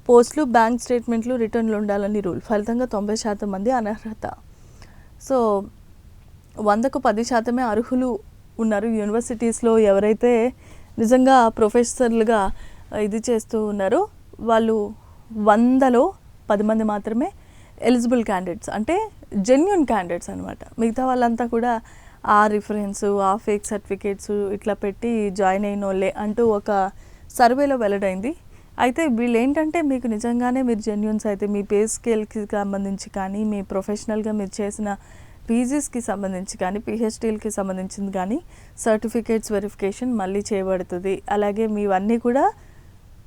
పోస్టులు, బ్యాంక్ స్టేట్మెంట్లు, రిటర్న్లు ఉండాలని రూల్. ఫలితంగా 90% మంది అనర్హత. సో 100కు 10% అర్హులు ఉన్నారు. యూనివర్సిటీస్లో ఎవరైతే నిజంగా ప్రొఫెసర్లుగా ఇది చేస్తూ ఉన్నారో వాళ్ళు 100లో 10 మంది మాత్రమే ఎలిజిబుల్ క్యాండిడేట్స్, అంటే జెన్యూన్ క్యాండిడేట్స్ అనమాట. మిగతా వాళ్ళంతా కూడా ఆ రిఫరెన్సు, ఆ ఫేక్ సర్టిఫికేట్స్ ఇట్లా పెట్టి జాయిన్ అయిన వాళ్ళే అంటూ ఒక సర్వేలో వెల్లడైంది. అయితే వీళ్ళు ఏంటంటే మీకు నిజంగానే మీరు జెన్యూన్స్ అయితే మీ పే స్కేల్కి సంబంధించి కానీ, మీ ప్రొఫెషనల్గా మీరు చేసిన పీజీస్కి సంబంధించి కానీ, PhDలకి సంబంధించింది కానీ సర్టిఫికేట్స్ వెరిఫికేషన్ మళ్ళీ చేయబడుతుంది. అలాగే మీవన్నీ కూడా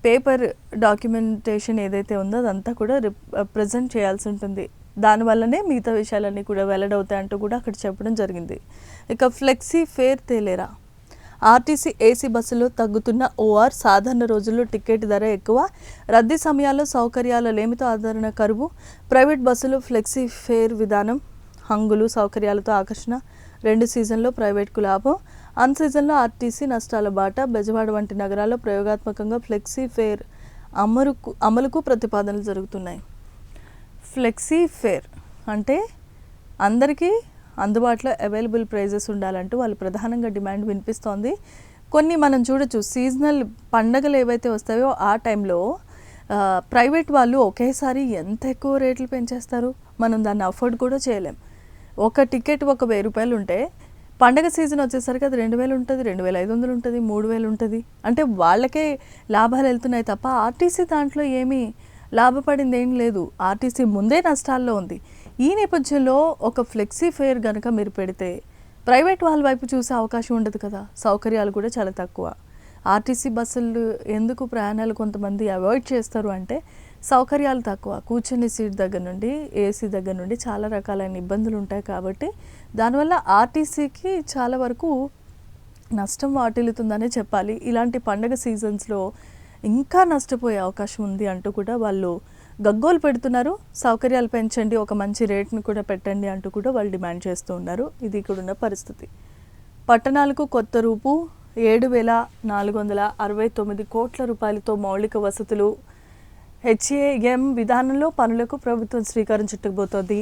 పేపర్ డాక్యుమెంటేషన్ ఏదైతే ఉందో అదంతా కూడా ప్రజెంట్ చేయాల్సి ఉంటుంది. దానివల్లనే మిగతా విషయాలన్నీ కూడా వెల్లడవుతాయి అంటూ కూడా అక్కడ చెప్పడం జరిగింది. ఇక ఫ్లెక్సీ ఫేర్ తేలేరా. ఆర్టీసీ ఏసీ బస్సులో తగ్గుతున్న OR. సాధారణ రోజుల్లో టికెట్ ధర ఎక్కువ. రద్దీ సమయాల్లో సౌకర్యాల లేమితో ఆదరణ కరువు. ప్రైవేట్ బస్సులు ఫ్లెక్సీ ఫేర్ విధానం. హంగులు, సౌకర్యాలతో ఆకర్షణ. 2 సీజన్లో ప్రైవేట్కు లాభం. అన్ సీజన్లో ఆర్టీసీ నష్టాల బాట. బెజవాడ వంటి నగరాల్లో ప్రయోగాత్మకంగా ఫ్లెక్సీ ఫేర్ అమలుకు ప్రతిపాదనలు జరుగుతున్నాయి. ఫ్లెక్సీ ఫేర్ అంటే అందరికీ అందుబాటులో అవైలబుల్ ప్రైజెస్ ఉండాలంటూ వాళ్ళు ప్రధానంగా డిమాండ్ వినిపిస్తోంది. కొన్ని మనం చూడొచ్చు, సీజనల్ పండగలు ఏవైతే వస్తాయో ఆ టైంలో ప్రైవేట్ వాళ్ళు ఒకేసారి ఎంత ఎక్కువ రేట్లు పెంచేస్తారు. మనం దాన్ని అఫోర్డ్ కూడా చేయలేం. ఒక టికెట్ ఒక 1000 రూపాయలు ఉంటే పండగ సీజన్ వచ్చేసరికి అది 2000 ఉంటుంది, 2500 ఉంటుంది, 3000 ఉంటుంది. అంటే వాళ్ళకే లాభాలు వెళ్తున్నాయి తప్ప ఆర్టీసీ దాంట్లో ఏమీ లాభపడింది ఏం లేదు. ఆర్టీసీ ముందే నష్టాల్లో ఉంది. ఈ నేపథ్యంలో ఒక ఫ్లెక్సీ ఫేర్ కనుక మీరు పెడితే ప్రైవేట్ వాళ్ళ వైపు చూసే అవకాశం ఉండదు కదా. సౌకర్యాలు కూడా చాలా తక్కువ. ఆర్టీసీ బస్సులు ఎందుకు ప్రయాణాలు కొంతమంది అవాయిడ్ చేస్తారు అంటే సౌకర్యాలు తక్కువ. కూర్చునే సీట్ దగ్గర నుండి ఏసీ దగ్గర నుండి చాలా రకాలైన ఇబ్బందులు ఉంటాయి. కాబట్టి దానివల్ల ఆర్టీసీకి చాలా వరకు నష్టం వాటిల్లుతుందనే చెప్పాలి. ఇలాంటి పండగ సీజన్స్లో ఇంకా నష్టపోయే అవకాశం ఉంది అంటూ కూడా వాళ్ళు గగ్గోలు పెడుతున్నారు. సౌకర్యాలు పెంచండి, ఒక మంచి రేట్ను కూడా పెట్టండి అంటూ కూడా వాళ్ళు డిమాండ్ చేస్తూ ఉన్నారు. ఇది ఇక్కడున్న పరిస్థితి. పట్టణాలకు కొత్త రూపు. 7,469 కోట్ల రూపాయలతో మౌలిక వసతులు. హెచ్ఏఎం విధానంలో పనులకు ప్రభుత్వం శ్రీకారం చుట్టబోతోంది.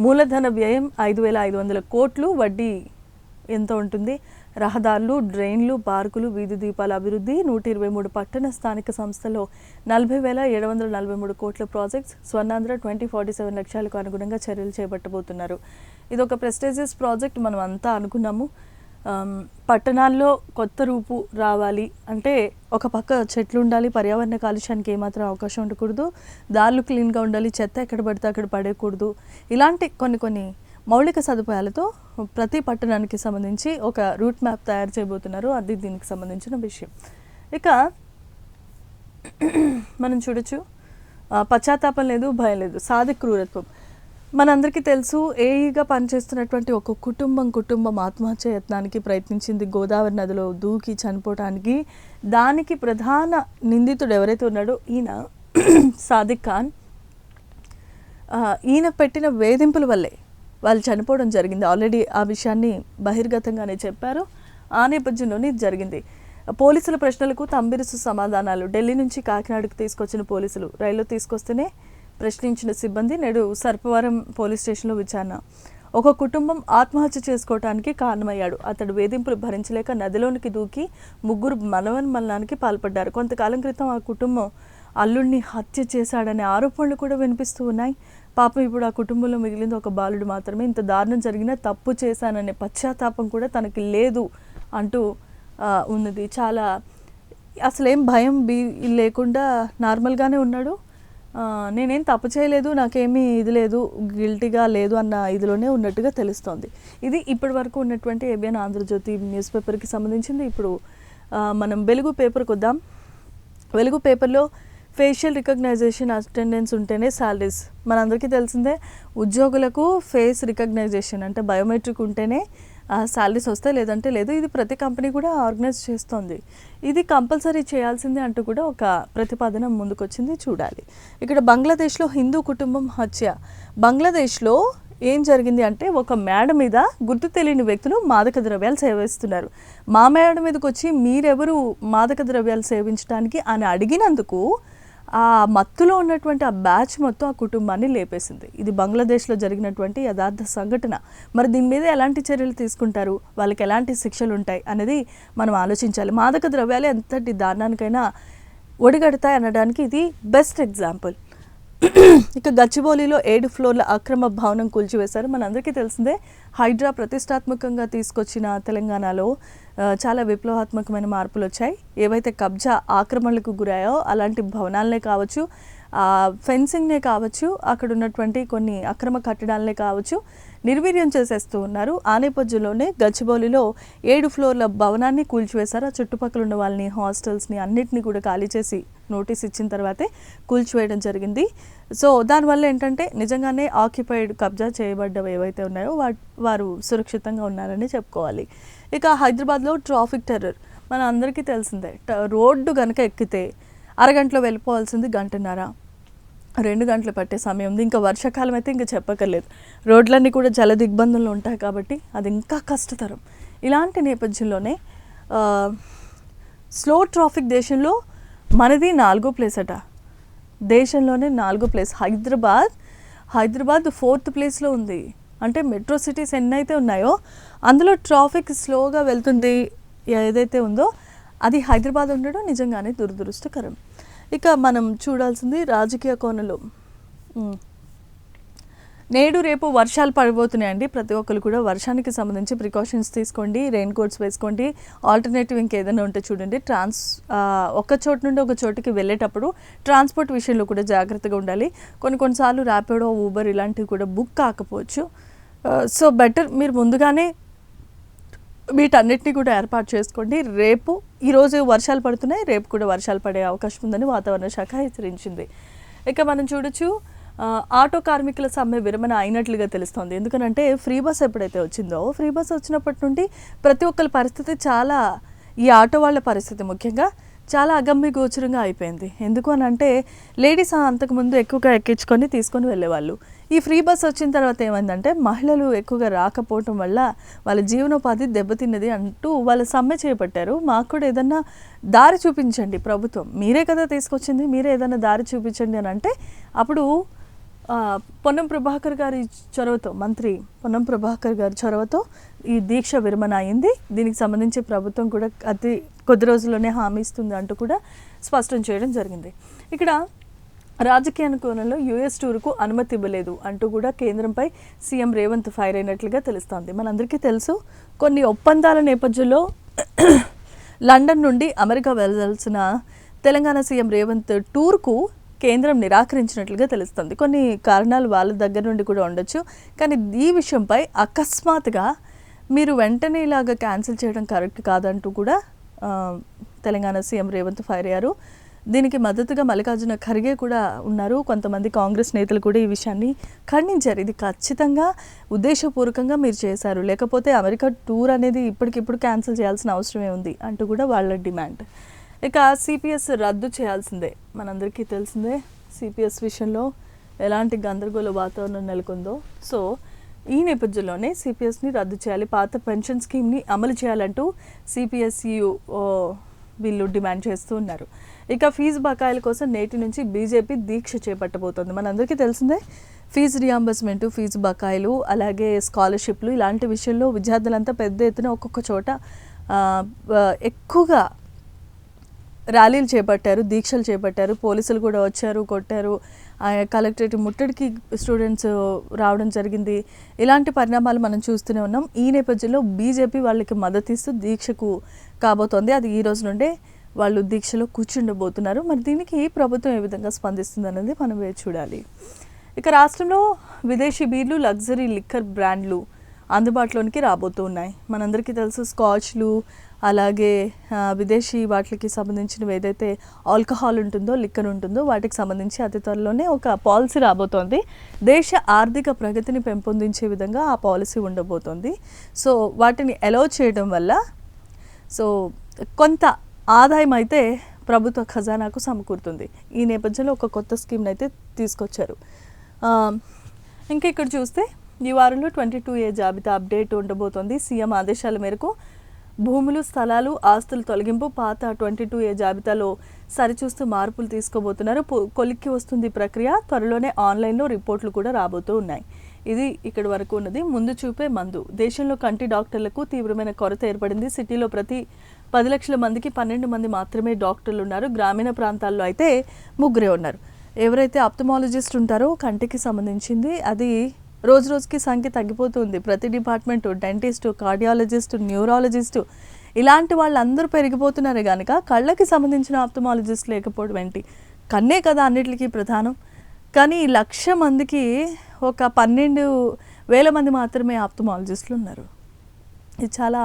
మూలధన వ్యయం 5,500 కోట్లు. వడ్డీ ఎంత ఉంటుంది? రహదారులు, డ్రైన్లు, పార్కులు, వీధి దీపాల అభివృద్ధి. 123 పట్టణ స్థానిక సంస్థల్లో 40,743 కోట్ల ప్రాజెక్ట్స్. స్వర్ణాంధ్ర 2047 లక్ష్యాలకు అనుగుణంగా చర్యలు చేపట్టబోతున్నారు. ఇది ఒక ప్రెస్టీజియస్ ప్రాజెక్ట్. మనం అంతా అనుకున్నాము. పట్టణాల్లో కొత్త రూపు రావాలి అంటే ఒక పక్క చెట్లు ఉండాలి, పర్యావరణ కాలుష్యానికి ఏమాత్రం అవకాశం ఉండకూడదు, దారులు క్లీన్గా ఉండాలి, చెత్త ఎక్కడ పడితే అక్కడ పడేయకూడదు. ఇలాంటి కొన్ని మౌలిక సదుపాయాలతో ప్రతి పట్టణానికి సంబంధించి ఒక రూట్ మ్యాప్ తయారు చేయబోతున్నారు. అది దీనికి సంబంధించిన విషయం. ఇక మనం చూడొచ్చు, పశ్చాత్తాపం లేదు, భయం లేదు, సాది క్రూరత్వం. మనందరికీ తెలుసు, ఏఈగా పనిచేస్తున్నటువంటి ఒక కుటుంబం ఆత్మహత్య యత్నానికి ప్రయత్నించింది గోదావరి నదిలో దూకి చనిపోవటానికి. దానికి ప్రధాన నిందితుడు ఎవరైతే ఉన్నాడో ఈయన సాదిక్ ఖాన్. ఈయన పెట్టిన వేధింపుల వల్లే వాళ్ళు చనిపోవడం జరిగింది. ఆల్రెడీ ఆ విషయాన్ని బహిర్గతంగానే చెప్పారు. ఆ నేపథ్యంలోనే ఇది జరిగింది. పోలీసుల ప్రశ్నలకు తంబిరుసు సమాధానాలు. ఢిల్లీ నుంచి కాకినాడకు తీసుకొచ్చిన పోలీసులు రైల్లో తీసుకొస్తేనే ప్రశ్నించిన సిబ్బంది. నేడు సర్పవరం పోలీస్ స్టేషన్లో విచారణ. ఒక కుటుంబం ఆత్మహత్య చేసుకోవటానికి కారణమయ్యాడు. అతడు వేధింపులు భరించలేక నదిలోనికి దూకి 3 మనవన్మరణానికి పాల్పడ్డారు. కొంతకాలం క్రితం ఆ కుటుంబం అల్లుడిని హత్య చేశాడనే ఆరోపణలు కూడా వినిపిస్తూ ఉన్నాయి. పాపం ఇప్పుడు ఆ కుటుంబంలో మిగిలింది ఒక బాలుడు మాత్రమే. ఇంత దారుణం జరిగినా తప్పు చేశాననే పశ్చాత్తాపం కూడా తనకి లేదు అంటూ ఉన్నది. చాలా అసలేం భయం లేకుండా నార్మల్గానే ఉన్నాడు. నేనేం తప్పు చేయలేదు, నాకేమీ ఇది లేదు, గిల్టీగా లేదు అన్న ఇదిలోనే ఉన్నట్టుగా తెలుస్తోంది. ఇది ఇప్పటి వరకు ఉన్నటువంటి ఏబిఎన్ ఆంధ్రజ్యోతి న్యూస్ పేపర్కి సంబంధించింది. ఇప్పుడు మనం వెలుగు పేపర్కి వద్దాం. వెలుగు పేపర్లో ఫేషియల్ రికగ్నైజేషన్ అటెండెన్స్ ఉంటేనే శాలరీస్. మనందరికీ తెలిసిందే, ఉద్యోగులకు ఫేస్ రికగ్నైజేషన్ అంటే బయోమెట్రిక్ ఉంటేనే శాలరీస్ వస్తాయి, లేదంటే లేదు. ఇది ప్రతి కంపెనీ కూడా ఆర్గనైజ్ చేస్తోంది. ఇది కంపల్సరీ చేయాల్సిందే అంటూ కూడా ఒక ప్రతిపాదన ముందుకొచ్చింది. చూడాలి. ఇక్కడ బంగ్లాదేశ్లో హిందూ కుటుంబం హత్య. బంగ్లాదేశ్లో ఏం జరిగింది అంటే, ఒక మేడ మీద గుర్తు తెలియని వ్యక్తులు మాదక ద్రవ్యాలు సేవిస్తున్నారు. మా మేడ మీదకి వచ్చి మీరెవరు మాదక ద్రవ్యాలు సేవించడానికి అని అడిగినందుకు ఆ మత్తులో ఉన్నటువంటి ఆ బ్యాచ్ మొత్తం ఆ కుటుంబాన్ని లేపేసింది. ఇది బంగ్లాదేశ్లో జరిగినటువంటి యథార్థ సంఘటన. మరి దీని మీద ఎలాంటి చర్యలు తీసుకుంటారు, వాళ్ళకి ఎలాంటి శిక్షలు ఉంటాయి అనేది మనం ఆలోచించాలి. మాదక ద్రవ్యాలు ఎంతటి దారుణానికైనా ఒడిగడతాయి అనడానికి ఇది బెస్ట్ ఎగ్జాంపుల్. ఇక గచ్చిబౌలిలో 7 ఫ్లోర్ల అక్రమ భవనం కూల్చివేశారు. మనందరికీ తెలిసిందే, హైడ్రా ప్రతిష్టాత్మకంగా తీసుకొచ్చిన తెలంగాణలో చాలా విప్లవాత్మకమైన మార్పులు వచ్చాయి. ఏవైతే కబ్జా ఆక్రమణలకు గురాయో అలాంటి భవనాలనే కావచ్చు, ఫెన్సింగ్నే కావచ్చు, అక్కడ ఉన్నటువంటి కొన్ని అక్రమ కట్టడాలనే కావచ్చు, నిర్వీర్యం చేసేస్తూ ఉన్నారు. ఆ నేపథ్యంలోనే గచ్చిబౌలిలో 7 ఫ్లోర్ల భవనాన్ని కూల్చివేశారు. ఆ చుట్టుపక్కల ఉన్న వాళ్ళని, హాస్టల్స్ని అన్నిటినీ కూడా ఖాళీ చేసి నోటీస్ ఇచ్చిన తర్వాతే కూల్చివేయడం జరిగింది. సో దానివల్ల ఏంటంటే నిజంగానే ఆక్యుపైడ్, కబ్జా చేయబడ్డవి ఏవైతే ఉన్నాయో వారు సురక్షితంగా ఉన్నారని చెప్పుకోవాలి. ఇక హైదరాబాద్లో ట్రాఫిక్ టెర్రర్ మన అందరికీ తెలిసిందే. రోడ్డు కనుక ఎక్కితే అరగంటలో వెళ్ళిపోవాల్సింది 1.5, 2 గంటలు పట్టే సమయం ఉంది. ఇంకా వర్షాకాలం అయితే ఇంకా చెప్పక్కర్లేదు. రోడ్లన్నీ కూడా జల దిగ్బంధంలో ఉంటాయి కాబట్టి అది ఇంకా కష్టతరం. ఇలాంటి నేపథ్యంలోనే స్లో ట్రాఫిక్ దేశంలో మనది 4వ ప్లేస్ అట. దేశంలోనే 4వ ప్లేస్. హైదరాబాద్ 4th ప్లేస్లో ఉంది. అంటే మెట్రో సిటీస్ ఎన్నైతే ఉన్నాయో అందులో ట్రాఫిక్ స్లోగా వెళ్తుంది ఏదైతే ఉందో అది హైదరాబాద్ ఉండడం నిజంగానే దురదృష్టకరం. ఇక మనం చూడాల్సింది రాజకీయ కోణంలో. నేడు రేపు వర్షాలు పడబోతున్నాయండి. ప్రతి ఒక్కరు కూడా వర్షానికి సంబంధించి ప్రికాషన్స్ తీసుకోండి, రెయిన్ కోట్స్ వేసుకోండి. ఆల్టర్నేటివ్ ఇంకేదైనా ఉంటే చూడండి. ఒక చోటు నుండి ఒక చోటుకి వెళ్ళేటప్పుడు ట్రాన్స్పోర్ట్ విషయంలో కూడా జాగ్రత్తగా ఉండాలి. కొన్నిసార్లు ర్యాపిడో, ఊబర్ ఇలాంటివి కూడా బుక్ కాకపోవచ్చు. సో బెటర్ మీరు ముందుగానే వీటన్నిటిని కూడా ఏర్పాటు చేసుకోండి. ఈరోజు వర్షాలు పడుతున్నాయి, రేపు కూడా వర్షాలు పడే అవకాశం ఉందని వాతావరణ శాఖ హెచ్చరించింది. ఇక మనం చూడొచ్చు, ఆటో కార్మికుల సమ్మె విరమణ అయినట్లుగా తెలుస్తోంది. ఎందుకనంటే ఫ్రీ బస్ ఎప్పుడైతే వచ్చిందో, ఫ్రీ బస్ వచ్చినప్పటి నుండి ప్రతి ఒక్కరి పరిస్థితి ఈ ఆటో వాళ్ళ పరిస్థితి ముఖ్యంగా చాలా అగమ్య గోచరంగా అయిపోయింది. ఎందుకు అని అంటే లేడీస్ అంతకుముందు ఎక్కువగా ఎక్కించుకొని తీసుకొని వెళ్ళేవాళ్ళు. ఈ ఫ్రీ బస్ వచ్చిన తర్వాత ఏమైందంటే మహిళలు ఎక్కువగా రాకపోవటం వల్ల వాళ్ళ జీవనోపాధి దెబ్బతిన్నది అంటూ వాళ్ళ సమ్మె చేపట్టారు. మాకు కూడా ఏదన్నా దారి చూపించండి ప్రభుత్వం, మీరే కదా తీసుకొచ్చింది, మీరే ఏదైనా దారి చూపించండి అని అంటే అప్పుడు పొన్నం ప్రభాకర్ గారి చొరవతో, మంత్రి పొన్నం ప్రభాకర్ గారి చొరవతో ఈ దీక్ష విరమణ అయింది. దీనికి సంబంధించి ప్రభుత్వం కూడా అతి కొద్ది రోజుల్లోనే హామీ ఇస్తుంది అంటూ కూడా స్పష్టం చేయడం జరిగింది. ఇక్కడ రాజకీయ కోణంలో యుఎస్ టూర్కు అనుమతి ఇవ్వలేదు అంటూ కూడా కేంద్రంపై సీఎం రేవంత్ ఫైర్ అయినట్లుగా తెలుస్తోంది. మనందరికీ తెలుసు, కొన్ని ఒప్పందాల నేపథ్యంలో లండన్ నుండి అమెరికా వెళ్లాల్సిన తెలంగాణ సీఎం రేవంత్ టూర్కు కేంద్రం నిరాకరించినట్లుగా తెలుస్తుంది. కొన్ని కారణాలు వాళ్ళ దగ్గర నుండి కూడా ఉండొచ్చు. కానీ ఈ విషయంపై అకస్మాత్తుగా మీరు వెంటనే ఇలాగా క్యాన్సిల్ చేయడం కరెక్ట్ కాదంటూ కూడా తెలంగాణ సీఎం రేవంత్ ఫైర్ అయ్యారు. దీనికి మద్దతుగా మల్లికార్జున ఖర్గే కూడా ఉన్నారు. కొంతమంది కాంగ్రెస్ నేతలు కూడా ఈ విషయాన్ని ఖండించారు. ఇది ఖచ్చితంగా ఉద్దేశపూర్వకంగా మీరు చేశారు, లేకపోతే అమెరికా టూర్ అనేది ఇప్పటికిప్పుడు క్యాన్సిల్ చేయాల్సిన అవసరమే ఉంది అంటూ కూడా వాళ్ళ డిమాండ్. ఇక సిపిఎస్ రద్దు చేయాల్సిందే. మనందరికీ తెలిసిందే సిపిఎస్ విషయంలో ఎలాంటి గందరగోళ వాతావరణం నెలకొందో. సో ఈ నేపథ్యంలోనే సిపిఎస్ని రద్దు చేయాలి, పాత పెన్షన్ స్కీమ్ని అమలు చేయాలంటూ సిపిఎస్యు వీళ్ళు డిమాండ్ చేస్తూ ఉన్నారు. ఇక ఫీజు బకాయిల కోసం నేటి నుంచి బీజేపీ దీక్ష చేపట్టబోతోంది. మనందరికీ తెలిసిందే ఫీజు రియంబర్స్మెంట్, ఫీజు బకాయిలు, అలాగే స్కాలర్షిప్లు ఇలాంటి విషయంలో విద్యార్థులంతా పెద్ద ఎత్తున ఒక్కొక్క చోట ఎక్కువగా ర్యాలీలు చేపట్టారు, దీక్షలు చేపట్టారు. పోలీసులు కూడా వచ్చారు, కొట్టారు. కలెక్టరేట్ ముట్టడికి స్టూడెంట్స్ రావడం జరిగింది. ఇలాంటి పరిణామాలు మనం చూస్తూనే ఉన్నాం. ఈ నేపథ్యంలో బీజేపీ వాళ్ళకి మద్దతిస్తూ దీక్షకు కాబోతోంది. అది ఈ రోజు నుండే వాళ్ళు దీక్షలో కూర్చుండబోతున్నారు. మరి దీనికి ప్రభుత్వం ఏ విధంగా స్పందిస్తుంది అనేది మనం వేచి చూడాలి. ఇక రాష్ట్రంలో విదేశీ బీర్లు, లగ్జరీ లిక్కర్ బ్రాండ్లు అందుబాటులోనికి రాబోతూ ఉన్నాయి. మనందరికీ తెలుసు, స్కాచ్లు, అలాగే విదేశీ వాటికి సంబంధించినవి ఏదైతే ఆల్కహాల్ ఉంటుందో, లిక్కర్ ఉంటుందో వాటికి సంబంధించి అతి త్వరలోనే ఒక పాలసీ రాబోతోంది. దేశ ఆర్థిక ప్రగతిని పెంపొందించే విధంగా ఆ పాలసీ ఉండబోతోంది. సో వాటిని అలౌ చేయడం వల్ల కొంత ఆదాయం అయితే ప్రభుత్వ ఖజానాకు సమకూరుతుంది. ఈ నేపథ్యంలో ఒక కొత్త స్కీమ్ని అయితే తీసుకొచ్చారు. ఇంకా ఇక్కడ చూస్తే ఈ వారంలో 22A జాబితా అప్డేట్ ఉండబోతోంది. సీఎం ఆదేశాల మేరకు భూములు, స్థలాలు, ఆస్తుల తొలగింపు పాత 22A జాబితాలో సరిచూస్తూ మార్పులు తీసుకోబోతున్నారు. కొలిక్కి వస్తుంది ప్రక్రియ. త్వరలోనే ఆన్లైన్లో రిపోర్ట్లు కూడా రాబోతూ ఉన్నాయి. ఇది ఇక్కడి వరకు ఉన్నది. ముందు చూపే మందు. దేశంలో కంటి డాక్టర్లకు తీవ్రమైన కొరత ఏర్పడింది. సిటీలో ప్రతి 10 లక్షల మందికి 12 మంది మాత్రమే డాక్టర్లు ఉన్నారు. గ్రామీణ ప్రాంతాల్లో అయితే 3 ఉన్నారు. ఎవరైతే ఆప్థమాలజిస్ట్ ఉంటారో కంటికి సంబంధించింది, అది రోజు రోజుకి సంఖ్య తగ్గిపోతుంది. ప్రతి డిపార్ట్మెంటు, డెంటిస్టు, కార్డియాలజిస్టు, న్యూరాలజిస్టు ఇలాంటి వాళ్ళందరూ పెరిగిపోతున్నారు. కనుక కళ్ళకి సంబంధించిన ఆప్థమాలజిస్ట్ లేకపోవడం ఏంటి? కన్నే కదా అన్నిటికీ ప్రధానం. కానీ 1,00,000 మందికి ఒక 12,000 మంది మాత్రమే ఆప్థమాలజిస్టులు ఉన్నారు. ఇది చాలా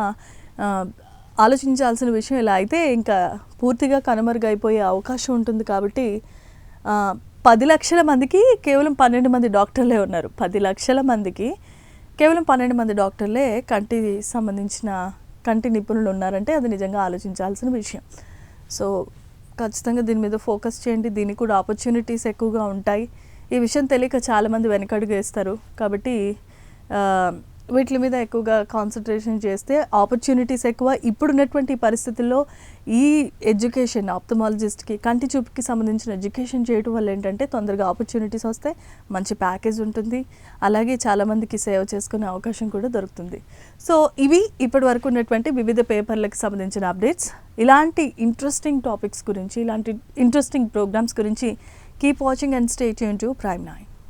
ఆలోచించాల్సిన విషయం. ఇలా అయితే ఇంకా పూర్తిగా కనుమరుగైపోయే అవకాశం ఉంటుంది. కాబట్టి 10 లక్షల మందికి కేవలం 12 మంది డాక్టర్లే ఉన్నారు. 10 లక్షల మందికి కేవలం 12 మంది డాక్టర్లే సంబంధించిన కంటి నిపుణులు ఉన్నారంటే అది నిజంగా ఆలోచించాల్సిన విషయం. సో ఖచ్చితంగా దీని మీద ఫోకస్ చేయండి. దీనికి కూడా ఆపర్చునిటీస్ ఎక్కువగా ఉంటాయి. ఈ విషయం తెలియక చాలామంది వెనకడుగు వేస్తారు. కాబట్టి వీటి మీద ఎక్కువగా కాన్సన్ట్రేషన్ చేస్తే ఆపర్చునిటీస్ ఎక్కువ. ఇప్పుడున్నటువంటి పరిస్థితుల్లో ఈ ఎడ్యుకేషన్, ఆప్థమాలజిస్ట్కి, కంటి చూపుకి సంబంధించిన ఎడ్యుకేషన్ చేయడం వల్ల ఏంటంటే తొందరగా ఆపర్చునిటీస్ వస్తాయి, మంచి ప్యాకేజ్ ఉంటుంది, అలాగే చాలామందికి సేవ్ చేసుకునే అవకాశం కూడా దొరుకుతుంది. సో ఇవి ఇప్పటి వరకు ఉన్నటువంటి వివిధ పేపర్లకు సంబంధించిన అప్డేట్స్. ఇలాంటి ఇంట్రెస్టింగ్ టాపిక్స్ గురించి, ఇలాంటి ఇంట్రెస్టింగ్ ప్రోగ్రామ్స్ గురించి keep watching and stay tune to Prime 9.